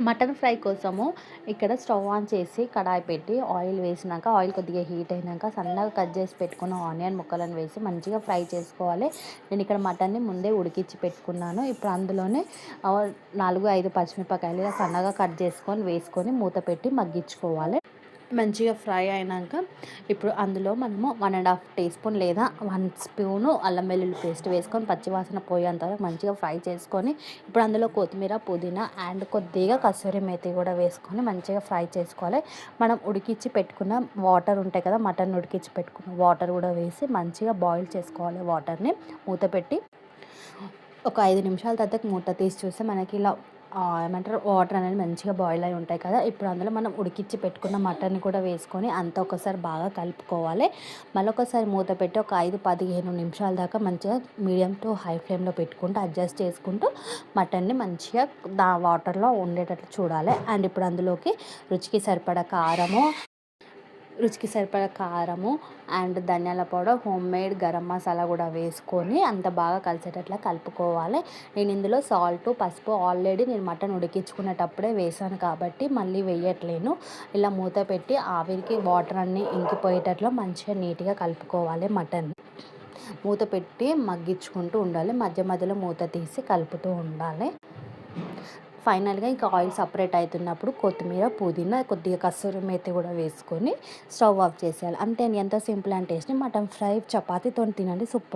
Mutton fry కోసము ఇక్కడ stove on చేసి కడాయి పెట్టి ఆయిల్ వేసినాక ఆయిల్ కొద్దిగా హీట్ అయినాక సన్నగా కట్ చేసి పెట్టుకున్న ఆనియన్ ముక్కలను వేసి మంచిగా ఫ్రై చేసుకోవాలి. నేను ఇక్కడ మటన్ని ముందే ఉడికించి పెట్టుకున్నాను. ఇప్పుడు అందులోనే 4-5 పచ్చిమిరపకాయలు ఇలా సన్నగా కట్ చేసుకొని వేసుకొని మూత పెట్టి మగ్గించుకోవాలి. మంచిగా ఫ్రై అయినాక ఇప్పుడు అందులో మనము 1½ టీ స్పూన్ లేదా 1 స్పూను అల్లం వెల్లుల్లి పేస్ట్ వేసుకొని పచ్చివాసన పోయేంత వరకు మంచిగా ఫ్రై చేసుకొని ఇప్పుడు అందులో కొత్తిమీర, పుదీనా అండ్ కొద్దిగా కసూరి మేతి కూడా వేసుకొని మంచిగా ఫ్రై చేసుకోవాలి. మనం ఉడికించి పెట్టుకున్న వాటర్ ఉంటాయి కదా, మటన్ ఉడికించి పెట్టుకున్న వాటర్ కూడా వేసి మంచిగా బాయిల్ చేసుకోవాలి. వాటర్ని మూత పెట్టి ఒక 5 నిమిషాల తర్వాత మూత తీసి చూస్తే మనకి ఇలా ఏమంటారు వాటర్ అనేది మంచిగా బాయిల్ అయి ఉంటాయి కదా. ఇప్పుడు అందులో మనం ఉడికించి పెట్టుకున్న మటన్ని కూడా వేసుకొని అంతా ఒకసారి బాగా కలుపుకోవాలి. మళ్ళొకసారి మూత పెట్టి ఒక 5-15 నిమిషాల దాకా మంచిగా మీడియం టు హై ఫ్లేమ్లో పెట్టుకుంటూ అడ్జస్ట్ చేసుకుంటూ మటన్ని మంచిగా వాటర్లో ఉండేటట్లు చూడాలి. అండ్ ఇప్పుడు అందులోకి రుచికి సరిపడా కారము అండ్ ధనియాల powder, home made garam masala కూడా వేసుకొని అంత బాగా కలిసేటట్లా కలుపుకోవాలి. నేను ఇందులో సాల్ట్, పసుపు ఆల్రెడీ నేను మటన్ ఉడికించుకునేటప్పుడే వేసాను కాబట్టి మళ్ళీ వేయట్లేను. ఇలా మూత పెట్టి ఆవిరికి వాటర్ అన్నీ ఇంకిపోయేటట్లు మంచిగా నీట్గా కలుపుకోవాలి. మటన్ మూత పెట్టి మగ్గించుకుంటూ ఉండాలి. మధ్య మధ్యలో మూత తీసి కలుపుతూ ఉండాలి. ఫైనల్గా ఇంకా ఆయిల్ సపరేట్ అవుతున్నప్పుడు కొత్తిమీర, పుదీనా, కొద్దిగా కసూరి మేతి కూడా వేసుకొని స్టవ్ ఆఫ్ చేసేయాలి. అంతే, ఎంత simple and tasty mutton fry చపాతీతో తినండి, సూపర్.